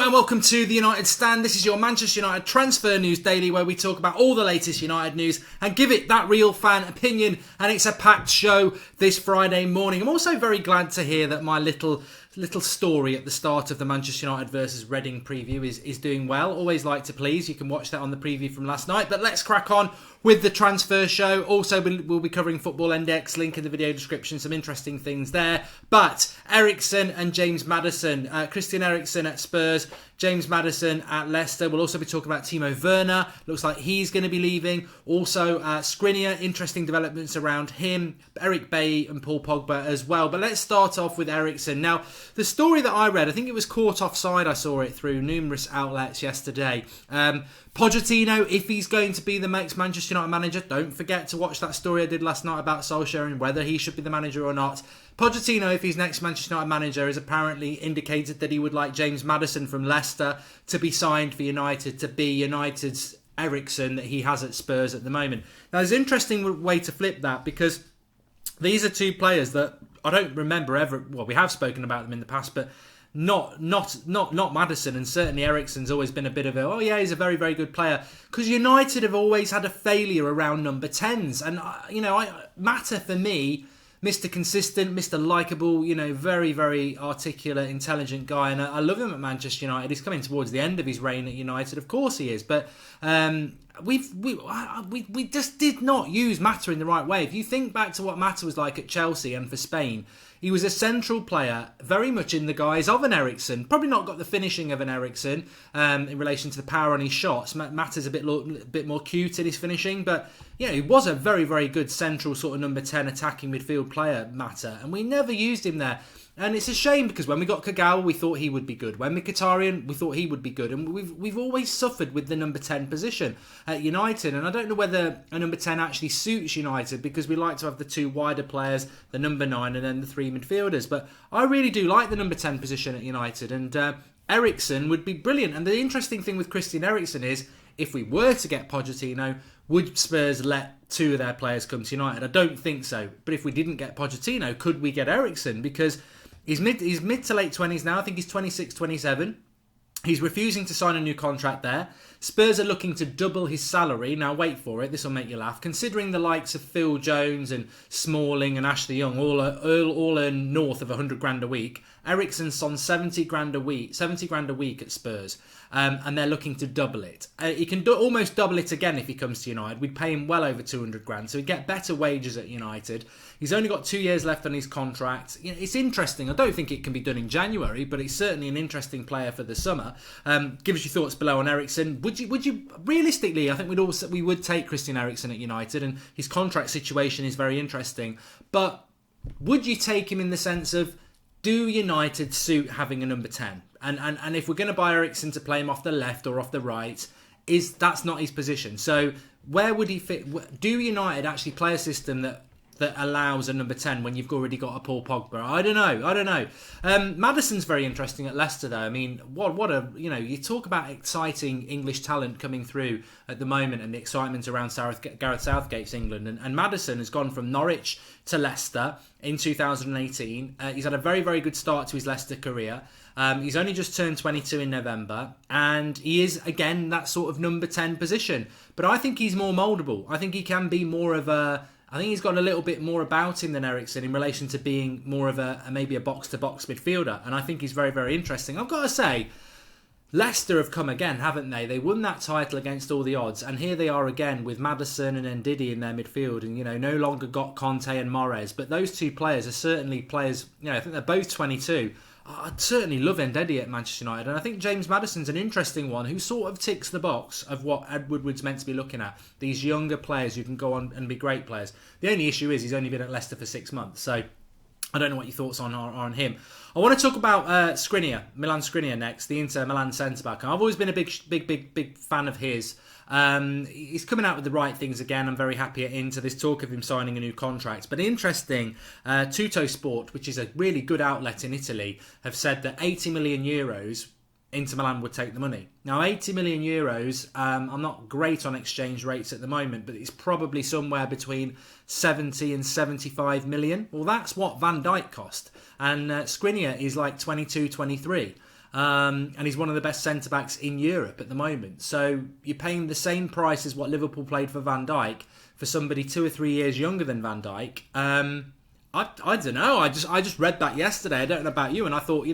and welcome to the United Stand. This is your Manchester United transfer news daily where we talk about all the latest United news and give it that real fan opinion, and it's a packed show this Friday morning. I'm also very glad to hear that my little story at the start of the Manchester United versus Reading preview is doing well. Always like to please. You can watch that on the preview from last night. But let's crack on with the transfer show. Also, we'll be covering Football Index, link in the video description, some interesting things there. But Eriksen and James Maddison, Christian Eriksen at Spurs, James Maddison at Leicester. We'll also be talking about Timo Bernhard. Looks like he's going to be leaving. Also, Skriniar, interesting developments around him. Eric Bailly and Paul Pogba as well. But let's start off with Eriksen. Now, the story that I read, I think it was caught offside. I saw it through numerous outlets yesterday. Pochettino, if he's going to be the next Manchester United manager, don't forget to watch that story I did last night about Solskjaer and whether he should be the manager or not. Pochettino, if he's next Manchester United manager, has apparently indicated that he would like James Maddison from Leicester to be signed for United, to be United's Eriksen that he has at Spurs at the moment. Now, there's an interesting way to flip that, because these are two players that I don't remember ever. Well, we have spoken about them in the past, but not Maddison, and certainly Eriksen's always been a bit of he's a very, very good player, because United have always had a failure around number 10s, and Mata for me, Mr. Consistent, Mr. Likeable, very, very articulate, intelligent guy, and I love him at Manchester United. He's coming towards the end of his reign at United, of course he is, but we just did not use Mata in the right way. If you think back to what Mata was like at Chelsea and for Spain, he was a central player, very much in the guise of an Eriksen. Probably not got the finishing of an Eriksen in relation to the power on his shots. Mata's a bit more cute in his finishing, but he was a very, very good central sort of number 10 attacking midfield player, Mata, and we never used him there. And it's a shame, because when we got Kagawa, we thought he would be good. When Mkhitaryan, we thought he would be good. And we've always suffered with the number 10 position at United. And I don't know whether a number 10 actually suits United, because we like to have the two wider players, the number 9 and then the 3 midfielders. But I really do like the number 10 position at United. And Eriksen would be brilliant. And the interesting thing with Christian Eriksen is, if we were to get Pochettino, would Spurs let 2 of their players come to United? I don't think so. But if we didn't get Pochettino, could we get Eriksen? Because he's mid to late 20s now. I think he's 26, 27. He's refusing to sign a new contract there. Spurs are looking to double his salary. Now, wait for it. This will make you laugh. Considering the likes of Phil Jones and Smalling and Ashley Young all earn north of 100 grand a week, Eriksen's on 70 grand a week at Spurs. And they're looking to double it. He can almost double it again if he comes to United. We'd pay him well over 200 grand, so he'd get better wages at United. He's only got 2 years left on his contract. It's interesting. I don't think it can be done in January, but he's certainly an interesting player for the summer. Give us your thoughts below on Eriksen. Would you realistically? I think we would take Christian Eriksen at United, and his contract situation is very interesting. But would you take him in the sense of, do United suit having a number 10? And if we're going to buy Eriksen to play him off the left or off the right, that's not his position. So where would he fit? Do United actually play a system that allows a number 10 when you've already got a Paul Pogba? I don't know. Maddison's very interesting at Leicester, though. I mean, what a you talk about exciting English talent coming through at the moment, and the excitement around Gareth Southgate's England. And Maddison has gone from Norwich to Leicester in 2018. He's had a very, very good start to his Leicester career. He's only just turned 22 in November, and he is, again, that sort of number 10 position. But I think he's more mouldable. I think he can be more of a... I think he's got a little bit more about him than Eriksen in relation to being more of maybe a box-to-box midfielder. And I think he's very, very interesting. I've got to say, Leicester have come again, haven't they? They won that title against all the odds. And here they are again with Maddison and Ndidi in their midfield. And, no longer got Conte and Morez. But those two players are certainly players, I think they're both 22. I'd certainly love Ndidi at Manchester United, and I think James Maddison's an interesting one who sort of ticks the box of what Ed Woodward's meant to be looking at. These younger players who can go on and be great players. The only issue is he's only been at Leicester for 6 months, so I don't know what your thoughts are on him. I want to talk about Milan Skriniar next, the Inter Milan centre-back. I've always been a big fan of his. He's coming out with the right things again. I'm very happy at Inter. There's talk of him signing a new contract. But interesting, Tutto Sport, which is a really good outlet in Italy, have said that 80 million euros Inter Milan would take the money. Now, 80 million euros, I'm not great on exchange rates at the moment, but it's probably somewhere between 70 and 75 million. Well, that's what Van Dijk cost. And Skriniar is like 22, 23. and he's one of the best centre-backs in Europe at the moment. So you're paying the same price as what Liverpool paid for Van Dijk for somebody 2 or 3 years younger than Van Dijk. I don't know. I just read that yesterday. I don't know about you, and I thought,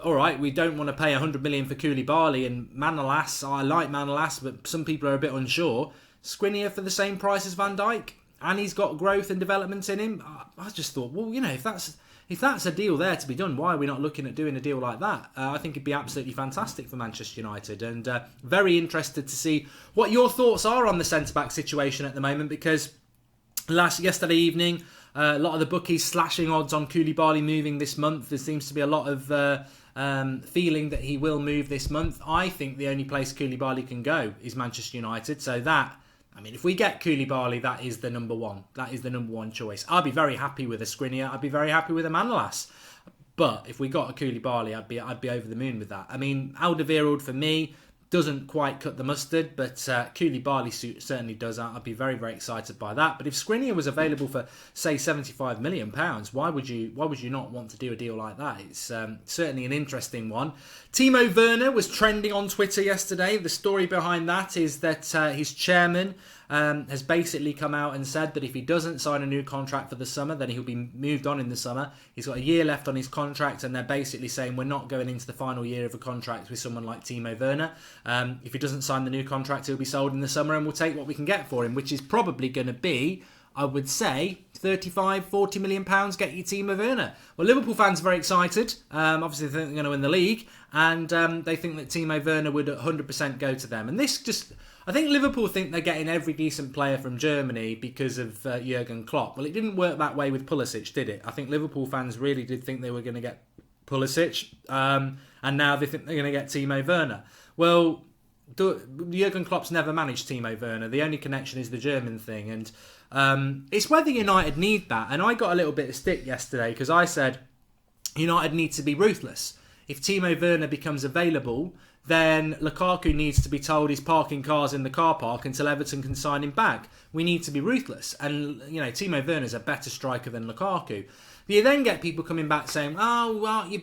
all right, we don't want to pay 100 million for Koulibaly and Manolas. I like Manolas, but some people are a bit unsure. Skriniar for the same price as Van Dijk, and he's got growth and development in him. I just thought, well, if that's a deal there to be done, why are we not looking at doing a deal like that? I think it'd be absolutely fantastic for Manchester United, and very interested to see what your thoughts are on the centre-back situation at the moment, because yesterday evening, a lot of the bookies slashing odds on Koulibaly moving this month. There seems to be a lot of feeling that he will move this month. I think the only place Koulibaly can go is Manchester United. So if we get Koulibaly, that is the number one. That is the number one choice. I'd be very happy with a Skriniar. I'd be very happy with a Manolas. But if we got a Koulibaly, I'd be over the moon with that. Alderweireld for me doesn't quite cut the mustard, but Koulibaly certainly does. I'd be very, very excited by that. But if Skriniar was available for, say, £75 million, why would you not want to do a deal like that? It's certainly an interesting one. Timo Werner was trending on Twitter yesterday. The story behind that is that his chairman has basically come out and said that if he doesn't sign a new contract for the summer, then he'll be moved on in the summer. He's got a year left on his contract, and they're basically saying we're not going into the final year of a contract with someone like Timo Werner. If he doesn't sign the new contract, he'll be sold in the summer, and we'll take what we can get for him, which is probably going to be, I would say, £35-40 million, get you Timo Werner. Well, Liverpool fans are very excited. Obviously, they think they're going to win the league, and they think that Timo Werner would 100% go to them. And I think Liverpool think they're getting every decent player from Germany because of Jurgen Klopp. Well, it didn't work that way with Pulisic, did it? I think Liverpool fans really did think they were going to get Pulisic, and now they think they're going to get Timo Werner. Well, Jurgen Klopp's never managed Timo Werner. The only connection is the German thing, and it's whether United need that. And I got a little bit of stick yesterday because I said United need to be ruthless. If Timo Werner becomes available, then Lukaku needs to be told he's parking cars in the car park until Everton can sign him back. We need to be ruthless. And, Timo Werner's a better striker than Lukaku. You then get people coming back saying, oh, well, you're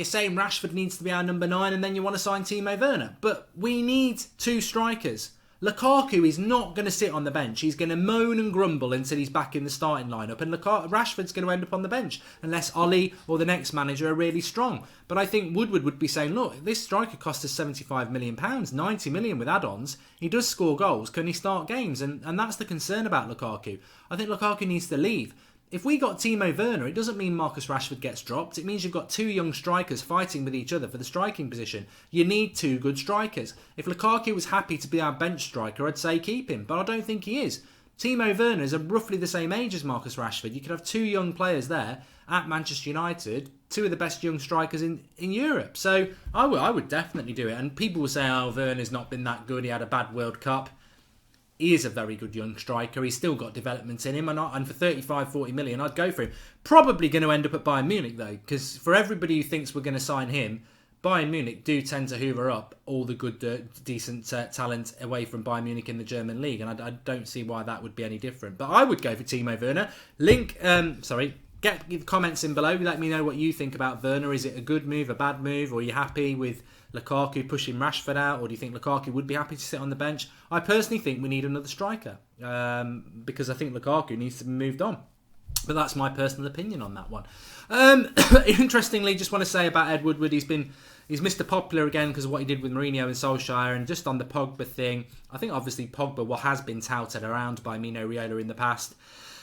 saying Rashford needs to be our number 9 and then you want to sign Timo Werner. But we need 2 strikers. Lukaku is not going to sit on the bench. He's going to moan and grumble until he's back in the starting lineup. And Rashford's going to end up on the bench unless Ollie or the next manager are really strong. But I think Woodward would be saying, look, this striker cost us £75 million, 90 million with add-ons. He does score goals. Can he start games? And that's the concern about Lukaku. I think Lukaku needs to leave. If we got Timo Werner, it doesn't mean Marcus Rashford gets dropped. It means you've got 2 young strikers fighting with each other for the striking position. You need 2 good strikers. If Lukaku was happy to be our bench striker, I'd say keep him, but I don't think he is. Timo Werner is roughly the same age as Marcus Rashford. You could have 2 young players there at Manchester United, 2 of the best young strikers in Europe. So I would definitely do it. And people will say, oh, Werner's not been that good. He had a bad World Cup. He is a very good young striker. He's still got development in him. And for 35-40 million, I'd go for him. Probably going to end up at Bayern Munich, though, because for everybody who thinks we're going to sign him, Bayern Munich do tend to hoover up all the good, decent talent away from Bayern Munich in the German league. And I don't see why that would be any different. But I would go for Timo Werner. Get the comments in below. Let me know what you think about Werner. Is it a good move, a bad move? Or are you happy with Lukaku pushing Rashford out? Or do you think Lukaku would be happy to sit on the bench? I personally think we need another striker because I think Lukaku needs to be moved on. But that's my personal opinion on that one. Interestingly, just want to say about Ed Woodward, he's Mr. Popular again because of what he did with Mourinho and Solskjaer. And just on the Pogba thing, I think obviously Pogba has been touted around by Mino Raiola in the past.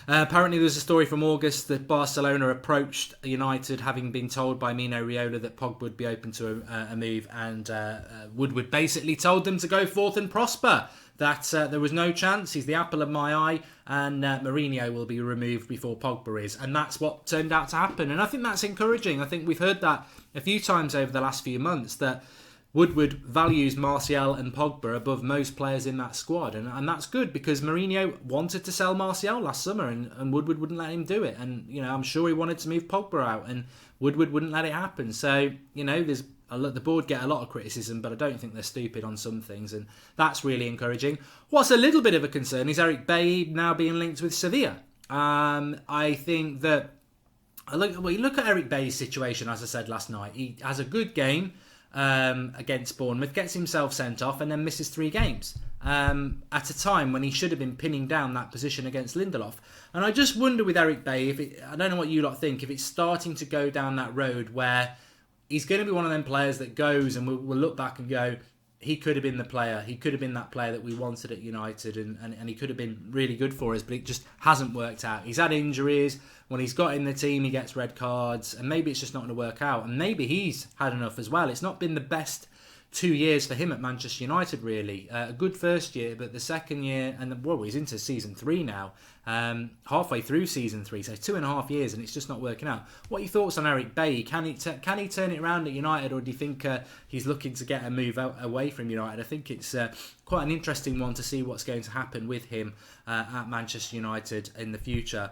Apparently there was a story from August that Barcelona approached United having been told by Mino Raiola that Pogba would be open to a move, and Woodward basically told them to go forth and prosper, that there was no chance, he's the apple of my eye, and Mourinho will be removed before Pogba is. And that's what turned out to happen, and I think that's encouraging. I think we've heard that a few times over the last few months, that Woodward values Martial and Pogba above most players in that squad. And that's good because Mourinho wanted to sell Martial last summer and Woodward wouldn't let him do it. And, I'm sure he wanted to move Pogba out and Woodward wouldn't let it happen. So, the board get a lot of criticism, but I don't think they're stupid on some things. And that's really encouraging. What's a little bit of a concern is Eric Bailly now being linked with Sevilla. I think that look at Eric Bailly's situation, as I said last night. He has a good game against Bournemouth, gets himself sent off, and then misses 3 games at a time when he should have been pinning down that position against Lindelof. And I just wonder with Eric Bailly, I don't know what you lot think, if it's starting to go down that road where he's going to be one of them players that goes and we'll look back and go, he could have been the player. He could have been that player that we wanted at United, and he could have been really good for us, but it just hasn't worked out. He's had injuries. When he's got in the team, he gets red cards, and maybe it's just not going to work out. And maybe he's had enough as well. It's not been the best 2 years for him at Manchester United, really. A good first year, but the second year, and he's into season 3 now, halfway through season 3, so 2.5 years, and it's just not working out. What are your thoughts on Eric Bailly? Can he turn it around at United, or do you think he's looking to get a move away from United? I think it's quite an interesting one to see what's going to happen with him at Manchester United in the future,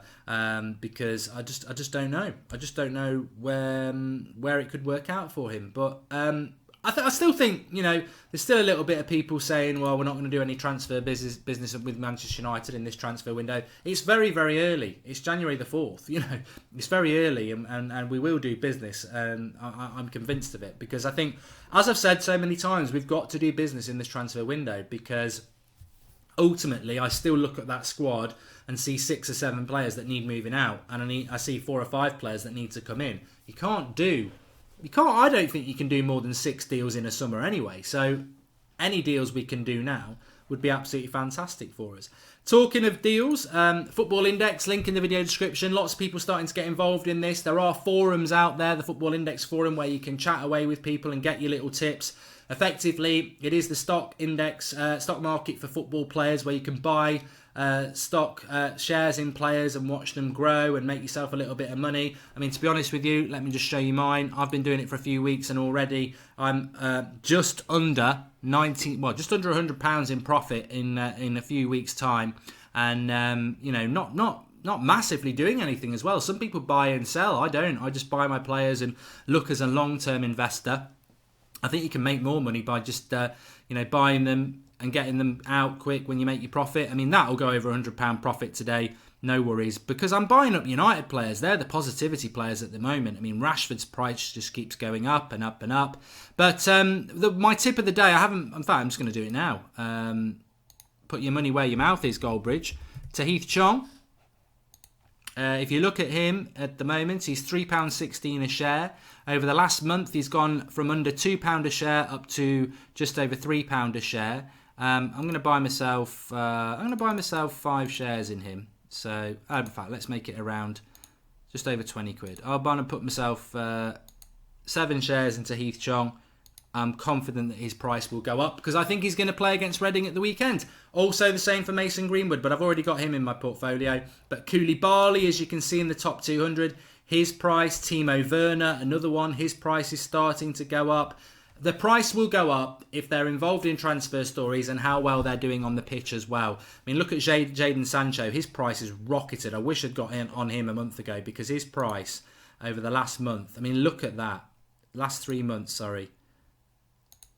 because I just don't know. I just don't know where it could work out for him, but. I still think, there's still a little bit of people saying, well, we're not going to do any transfer business with Manchester United in this transfer window. It's very, very early. It's January the 4th. It's very early, and we will do business. And I'm convinced of it, because I think, as I've said so many times, we've got to do business in this transfer window, because ultimately I still look at that squad and see 6 or 7 players that need moving out, and I see 4 or 5 players that need to come in. I don't think you can do more than 6 deals in a summer anyway. So any deals we can do now would be absolutely fantastic for us. Talking of deals, Football Index, link in the video description. Lots of people starting to get involved in this. There are forums out there, the Football Index forum, where you can chat away with people and get your little tips. Effectively, it is the stock index, stock market for football players, where you can buy stock shares in players and watch them grow and make yourself a little bit of money. I mean, to be honest with you, let me just show you mine. I've been doing it for a few weeks, and already I'm just under £100 in profit in a few weeks' time, and not massively doing anything as well. Some people buy and sell. I don't. I just buy my players and look as a long-term investor. I think you can make more money by just buying them and getting them out quick when you make your profit. I mean, that'll go over £100 profit today, no worries, because I'm buying up United players. They're the positivity players at the moment. I mean, Rashford's price just keeps going up and up and up. But my tip of the day, I'm just going to do it now. Put your money where your mouth is, Goldbridge. Tahith Chong. If you look at him at the moment, he's £3.16 a share. Over the last month, he's gone from under £2 a share up to just over £3 a share. I'm going to buy myself 5 shares in him. So, in fact, let's make it around just over 20 quid. I'll buy and put myself 7 shares into Heath Chong. I'm confident that his price will go up, because I think he's going to play against Reading at the weekend. Also the same for Mason Greenwood, but I've already got him in my portfolio. But Koulibaly, as you can see in the top 200, his price. Timo Werner, another one, his price is starting to go up. The price will go up if they're involved in transfer stories and how well they're doing on the pitch as well. I mean, look at Jadon Sancho. His price is rocketed. I wish I'd got on him a month ago, because his price over the last month, I mean, look at that. Last 3 months,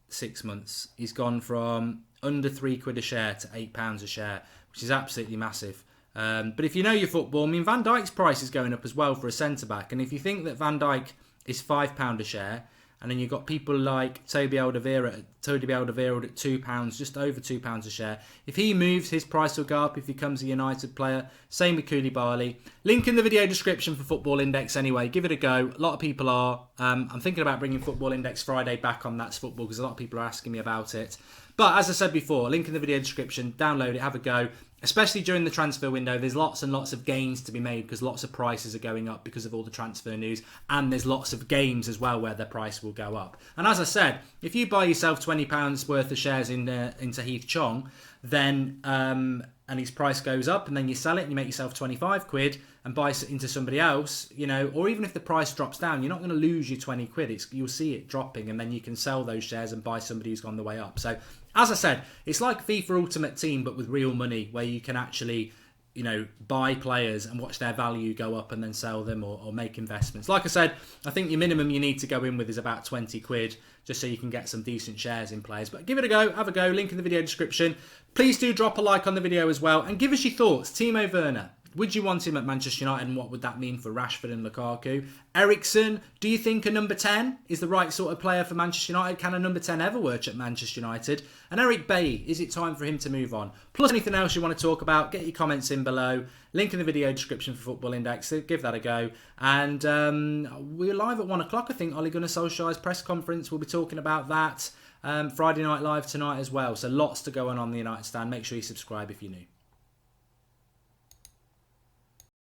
6 months. He's gone from under £3 a share to £8 a share, which is absolutely massive. But if you know your football, I mean, Van Dijk's price is going up as well for a centre-back. And if you think that Van Dijk is £5 a share, and then you've got people like Toby Alderweireld at £2, just over £2 a share. If he moves, his price will go up if he becomes a United player. Same with Koulibaly. Link in the video description for Football Index anyway. Give it a go. A lot of people are. I'm thinking about bringing Football Index Friday back on That's Football, because a lot of people are asking me about it. But as I said before, link in the video description. Download it, have a go. Especially during the transfer window, there's lots and lots of gains to be made, because lots of prices are going up because of all the transfer news. And there's lots of games as well where the price will go up. And as I said, if you buy yourself £20 worth of shares into Heath Chong, then and his price goes up, and then you sell it and you make yourself 25 quid and buy it into somebody else, or even if the price drops down, you're not going to lose your 20 quid. You'll see it dropping, and then you can sell those shares and buy somebody who's gone the way up. So, as I said, it's like FIFA Ultimate Team, but with real money, where you can actually, buy players and watch their value go up and then sell them or make investments. Like I said, I think your minimum you need to go in with is about 20 quid, just so you can get some decent shares in players. But give it a go, have a go, link in the video description. Please do drop a like on the video as well, and give us your thoughts. Timo Werner, Would you want him at Manchester United, and what would that mean for Rashford and Lukaku? Eriksen, do you think a number 10 is the right sort of player for Manchester United? Can a number 10 ever work at Manchester United? And Eric Bailly, is it time for him to move on? Plus anything else you want to talk about, get your comments in below. Link in the video description for Football Index. Give that a go. And we're live at 1 o'clock, I think. Ole Gunnar Solskjaer's press conference. We'll be talking about that. Friday Night Live tonight as well. So lots to go on the United stand. Make sure you subscribe if you're new.